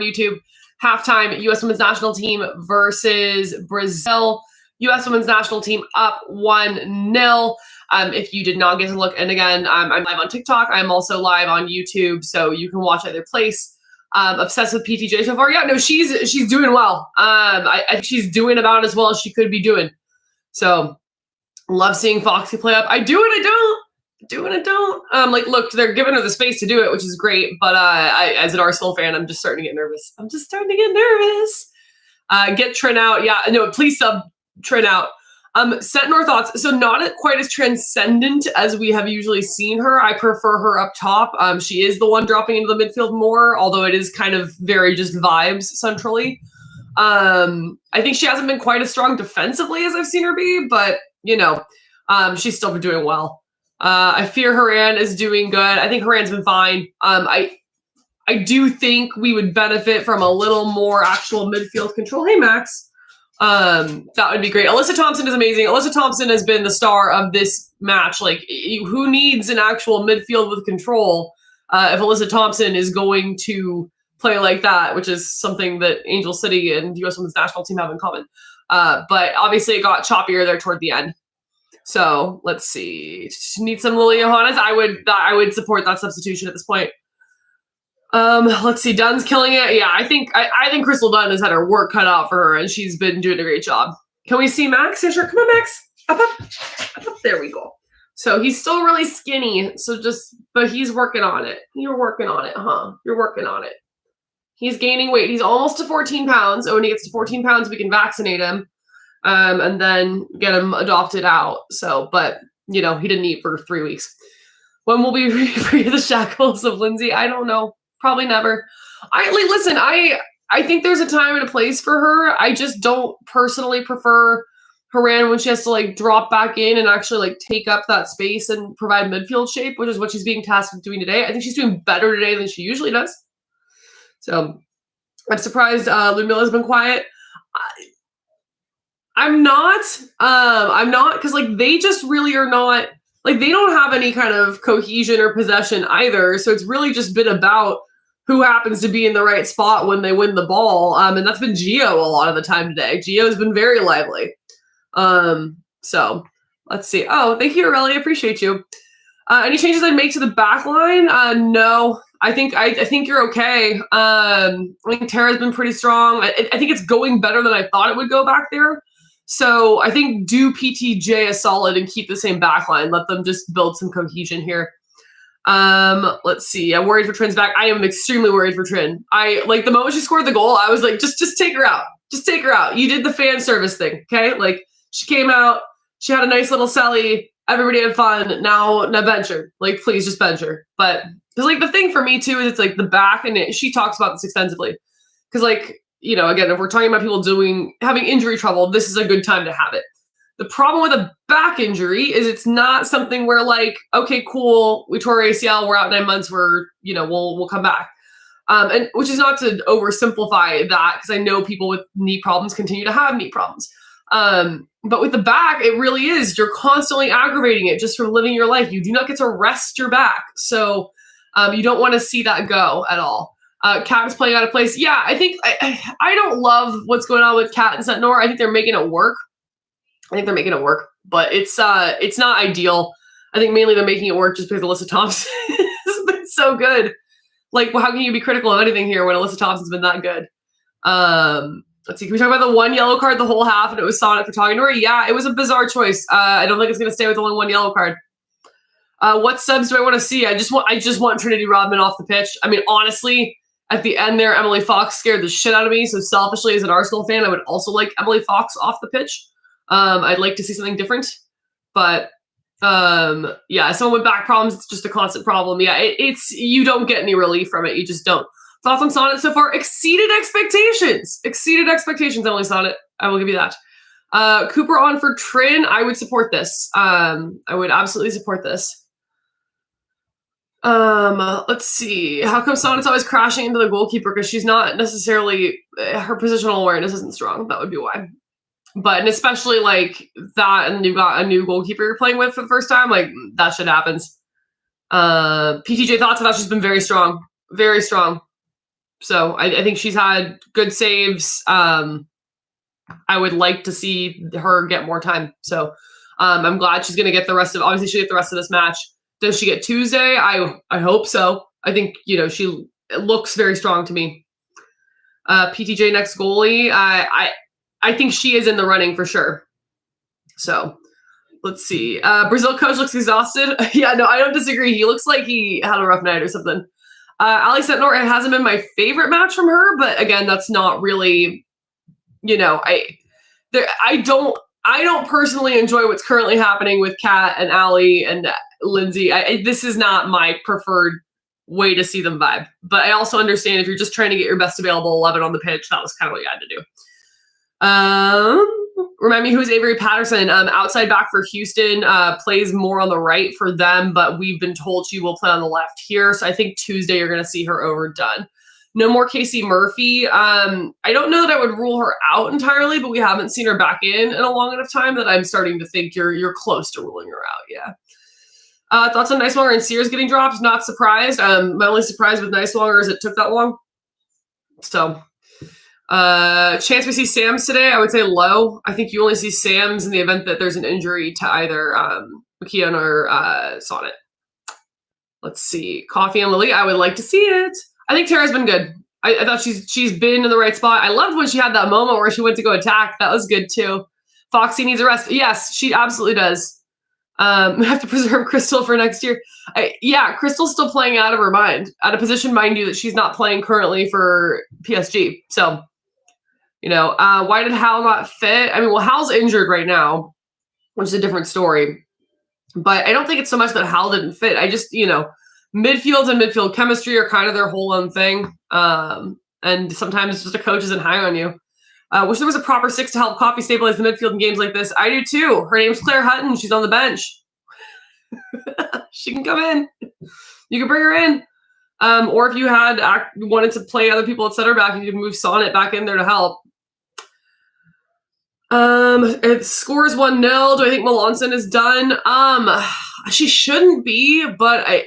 YouTube. Halftime, U.S. Women's National Team versus Brazil. U.S. Women's National Team up 1-0. If you did not get to look, and again, I'm live on TikTok. I'm also live on YouTube, so you can watch either place. Obsessed with PTJ so far. Yeah, no, she's doing well. I think she's doing about as well as she could be doing. So love seeing Foxy play up. I do and I don't. Do and I don't. Like, look, they're giving her the space to do it, which is great. But I, as an Arsenal fan, I'm just starting to get nervous. Get Trin out. Yeah, no, please sub Trin out. Sentinor thoughts. So not quite as transcendent as we have usually seen her. I prefer her up top. She is the one dropping into the midfield more, although it is kind of very just vibes centrally. I think she hasn't been quite as strong defensively as I've seen her be, but you know, she's still been doing well. I fear Haran is doing good. I think Haran's been fine. I do think we would benefit from a little more actual midfield control. Hey, Max. That would be great. Alyssa Thompson is amazing. Alyssa Thompson has been the star of this match. Like, who needs an actual midfield with control if Alyssa Thompson is going to play like that, which is something that Angel City and U.S. Women's National Team have in common. But obviously it got choppier there toward the end. So let's see. Need some Lily Johannes. I would support that substitution at this point. Let's see. Dunn's killing it. Yeah, I think Crystal Dunn has had her work cut out for her, and she's been doing a great job. Can we see Max? Yeah, sure. Come on, Max. Up. There we go. So he's still really skinny. But he's working on it. You're working on it, huh? You're working on it. He's gaining weight. He's almost to 14 pounds. Oh, when he gets to 14 pounds, we can vaccinate him. And then get him adopted out. So, but, you know, he didn't eat for 3 weeks. When will we free the shackles of Lindsay? I don't know. Probably never. I think there's a time and a place for her. I just don't personally prefer Haran when she has to, like, drop back in and actually, like, take up that space and provide midfield shape, which is what she's being tasked with doing today. I think she's doing better today than she usually does. So, I'm surprised Ludmilla's been quiet. I'm not, because, like, they just really are not, like, they don't have any kind of cohesion or possession either, so it's really just been about who happens to be in the right spot when they win the ball, and that's been Gio a lot of the time today. Gio's been very lively. So, let's see. Oh, thank you, Aurelia, appreciate you. Any changes I'd make to the back line? No. I think you're okay. I think Tara's been pretty strong. I think it's going better than I thought it would go back there. So I think do PTJ a solid and keep the same backline. Let them just build some cohesion here. Let's see. I'm worried for Trin's back. I am extremely worried for Trin. Like, the moment she scored the goal, I was like, just take her out. Just take her out. You did the fan service thing, okay? Like, she came out. She had a nice little celly. Everybody had fun. Now bench her. Like, please just bench her. But because, like, the thing for me too is it's like the back, and she talks about this extensively. Because, like, you know, again, if we're talking about people having injury trouble, this is a good time to have it. The problem with a back injury is it's not something where, like, okay, cool, we tore ACL, we're out 9 months, we'll come back. And which is not to oversimplify that, because I know people with knee problems continue to have knee problems. But with the back, it really is. You're constantly aggravating it just from living your life. You do not get to rest your back. So you don't want to see that go at all. Cat is playing out of place. Yeah, I think I don't love what's going on with Cat and Sentinor. I think they're making it work. But it's not ideal. I think mainly they're making it work just because Alyssa Thompson has been so good. Like, well, how can you be critical of anything here when Alyssa Thompson's been that good? Let's see. Can we talk about the one yellow card the whole half and it was Sonic for talking to her? Yeah, it was a bizarre choice. I don't think it's going to stay with only one yellow card. What subs do I want to see? I just want Trinity Rodman off the pitch. I mean, honestly, at the end there, Emily Fox scared the shit out of me. So selfishly, as an Arsenal fan, I would also like Emily Fox off the pitch. I'd like to see something different. But yeah, someone with back problems, it's just a constant problem. Yeah, you don't get any relief from it. You just don't. Thoughts on Sonnet so far? Exceeded expectations. Emily Sonnet. I will give you that. Cooper on for Trin. I would support this. I would absolutely support this. Let's see. How come Sonnet's always crashing into the goalkeeper? Because she's not necessarily, her positional awareness isn't strong. That would be why. But, and especially like that, and you've got a new goalkeeper you're playing with for the first time, like that shit happens. PTJ thoughts about she's been very strong. Very strong. So I think she's had good saves. I would like to see her get more time. So I'm glad she's going to get the rest of. Obviously, she'll get the rest of this match. Does she get Tuesday? I hope so. I think she looks very strong to me. PTJ next goalie. I think she is in the running for sure. So let's see. Brazil coach looks exhausted. Yeah, no, I don't disagree. He looks like he had a rough night or something. Ali Sentnor, it hasn't been my favorite match from her, but again, that's not really, I don't personally enjoy what's currently happening with Kat and Ali and Lindsay. This is not my preferred way to see them vibe, but I also understand if you're just trying to get your best available 11 on the pitch, that was kind of what you had to do. Remind me, who's Avery Patterson? Outside back for Houston, plays more on the right for them, but we've been told she will play on the left here. So I think Tuesday you're going to see her overdone. No more Casey Murphy. I don't know that I would rule her out entirely, but we haven't seen her back in a long enough time that I'm starting to think you're close to ruling her out. Yeah. Thoughts on Neiswanger and Sears getting dropped? Not surprised. My only surprise with Neiswanger is it took that long. So. Chance we see Sam's today, I would say low. I think you only see Sam's in the event that there's an injury to either McKeon or Sonnet. Let's see. Coffee and Lily, I would like to see it. I think Tara's been good. I thought she's been in the right spot. I loved when she had that moment where she went to go attack. That was good too. Foxy needs a rest. Yes, she absolutely does. We have to preserve Crystal for next year. Crystal's still playing out of her mind. At a position, mind you, that she's not playing currently for PSG. So, why did Hal not fit? I mean, well, Hal's injured right now, which is a different story. But I don't think it's so much that Hal didn't fit. I just, midfield and midfield chemistry are kind of their whole own thing. And sometimes just a coach isn't high on you. Wish there was a proper 6 to help Coffee stabilize the midfield in games like this. I do too. Her name's Claire Hutton. She's on the bench. She can come in. You can bring her in. Or if you wanted to play other people at center back, you could move Sonnet back in there to help. It scores 1-0. Do I think Melanson is done? She shouldn't be, but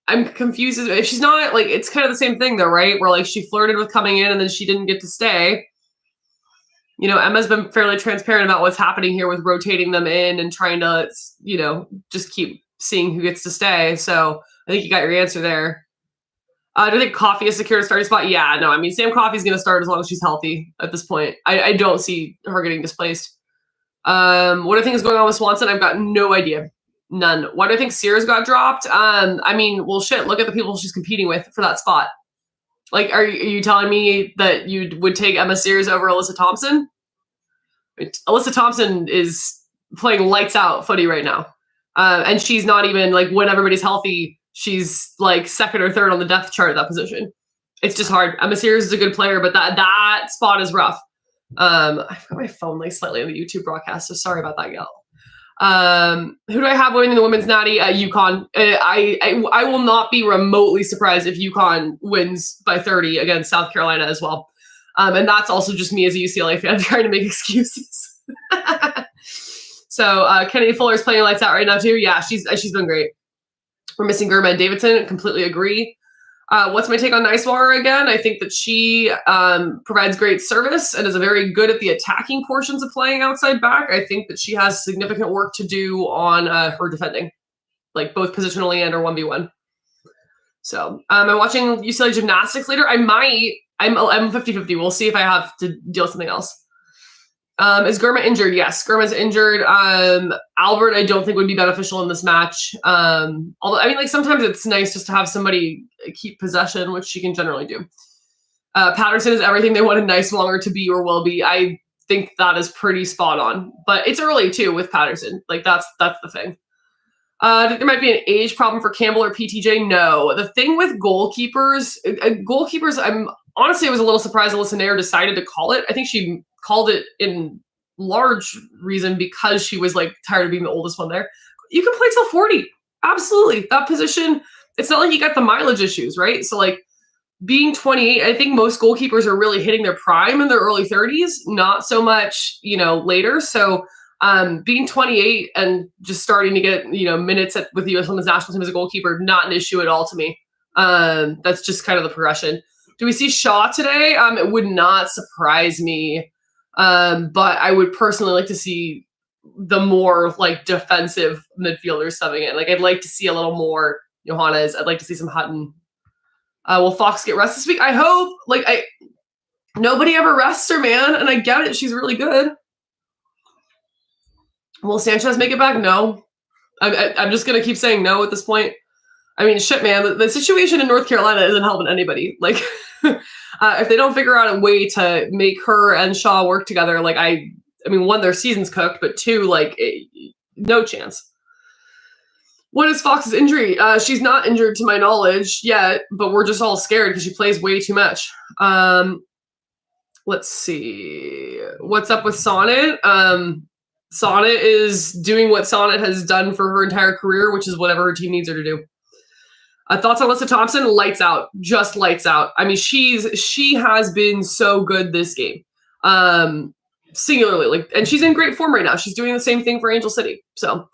I'm confused. If she's not, it's kind of the same thing though, right? Where she flirted with coming in and then she didn't get to stay. Emma's been fairly transparent about what's happening here with rotating them in and trying to, just keep seeing who gets to stay. So I think you got your answer there. Do I think Coffee is secure to start a spot? Yeah, no. I mean, Sam Coffey's going to start as long as she's healthy at this point. I don't see her getting displaced. What do I think is going on with Swanson? I've got no idea. None. Why do I think Sears got dropped? Look at the people she's competing with for that spot. Are you telling me that you would take Emma Sears over Alyssa Thompson? Alyssa Thompson is playing lights out footy right now. And she's not even, when everybody's healthy, she's second or third on the depth chart at that position. It's just hard. Emma Sears is a good player, but that spot is rough. I've got my phone slightly on the YouTube broadcast, so sorry about that, Gail. Who do I have winning the women's natty? UConn. I will not be remotely surprised if UConn wins by 30 against South Carolina as well. And that's also just me as a UCLA fan trying to make excuses. So Kennedy Fuller's playing lights out right now too. Yeah, she's been great. We're missing Germa and Davidson. Completely agree. What's my take on Neiswanger again? I think that she provides great service and is very good at the attacking portions of playing outside back. I think that she has significant work to do on her defending, both positionally and or 1v1. So I'm watching UCLA gymnastics later. I'm 50-50. We'll see if I have to deal with something else. Is Germa injured? Yes, Germa's injured. Albert, I don't think would be beneficial in this match. Although, sometimes it's nice just to have somebody keep possession, which she can generally do. Patterson is everything they wanted Neiswanger to be or will be. I think that is pretty spot on. But it's early, too, with Patterson. That's the thing. I think there might be an age problem for Campbell or PTJ. No. The thing with goalkeepers, honestly, I was a little surprised Alyssa Nair decided to call it. I think she called it in large reason because she was tired of being the oldest one there. You can play till 40. Absolutely. That position, it's not like you got the mileage issues, right? So being 28, I think most goalkeepers are really hitting their prime in their early 30s, not so much, later. So being 28 and just starting to get, minutes with the U.S. Women's National Team as a goalkeeper, not an issue at all to me. That's just kind of the progression. Do we see Shaw today? It would not surprise me. But I would personally like to see the more like defensive midfielders subbing in. Like I'd like to see a little more Johannes. I'd like to see some Hutton. Will Fox get rest this week? I hope. Like nobody ever rests her, man, and I get it. She's really good. Will Sanchez make it back? No. I'm just gonna keep saying no at this point. I mean, shit, man. The situation in North Carolina isn't helping anybody. Like, if they don't figure out a way to make her and Shaw work together, like I mean, one, their season's cooked, but two, like, no chance. What is Fox's injury? She's not injured to my knowledge yet, but we're just all scared because she plays way too much. Let's see. What's up with Sonnet? Sonnet is doing what Sonnet has done for her entire career, which is whatever her team needs her to do. Thoughts on Alyssa Thompson? Lights out. Just lights out. I mean, she has been so good this game. Singularly, like, and she's in great form right now. She's doing the same thing for Angel City. So,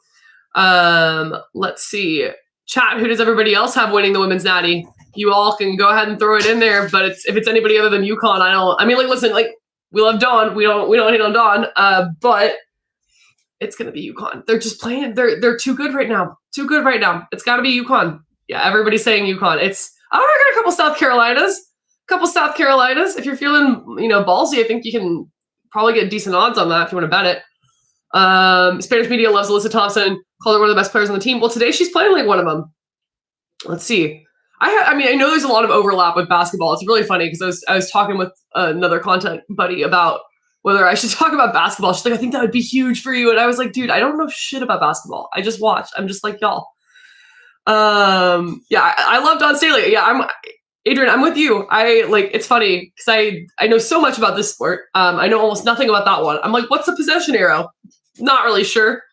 let's see. Chat, who does everybody else have winning the women's natty? You all can go ahead and throw it in there, but if it's anybody other than UConn, I mean, like, listen, like, we love Dawn. We don't hate on Dawn. But it's gonna be UConn. They're just playing. They're too good right now. Too good right now. It's got to be UConn. Yeah, everybody's saying UConn. I got a couple South Carolinas. If you're feeling, ballsy, I think you can probably get decent odds on that if you want to bet it. Spanish media loves Alyssa Thompson. Called her one of the best players on the team. Well, today she's playing like one of them. Let's see. I know there's a lot of overlap with basketball. It's really funny because I was talking with another content buddy about whether I should talk about basketball. She's like, I think that would be huge for you. And I was like, dude, I don't know shit about basketball. I just watch. I'm just like y'all. Yeah, I love Dawn Staley. Yeah, Adrian, I'm with you. It's funny because I know so much about this sport. I know almost nothing about that one. I'm like, what's the possession arrow? Not really sure.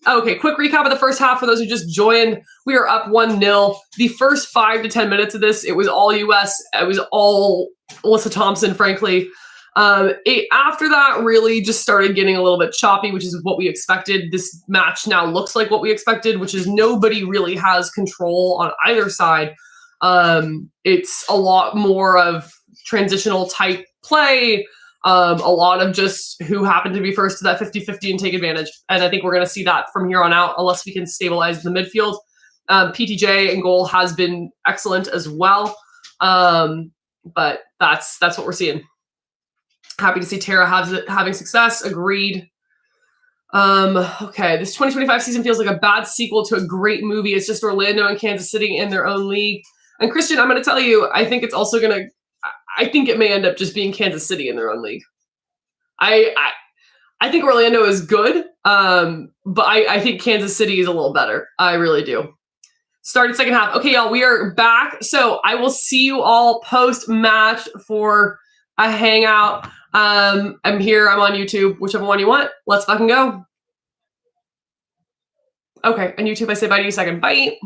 Okay, quick recap of the first half for those who just joined. We are up 1-0. The first 5 to 10 minutes of this, it was all US. It was all Alyssa Thompson, frankly. After that, really just started getting a little bit choppy, which is what we expected. This match now looks like what we expected, which is nobody really has control on either side. It's a lot more of transitional type play, a lot of just who happened to be first to that 50-50 and take advantage. And I think we're going to see that from here on out, unless we can stabilize the midfield. PTJ in goal has been excellent as well. But that's what we're seeing. Happy to see Tara having success. Agreed. Okay, this 2025 season feels like a bad sequel to a great movie. It's just Orlando and Kansas City in their own league. And Christian, I'm going to tell you, I think it's also I think it may end up just being Kansas City in their own league. I think Orlando is good, but I think Kansas City is a little better. I really do. Started second half. Okay, y'all, we are back. So I will see you all post-match for a hangout. I'm here. I'm on YouTube. Whichever one you want. Let's fucking go. Okay, on YouTube, I say bye to you second. Bye.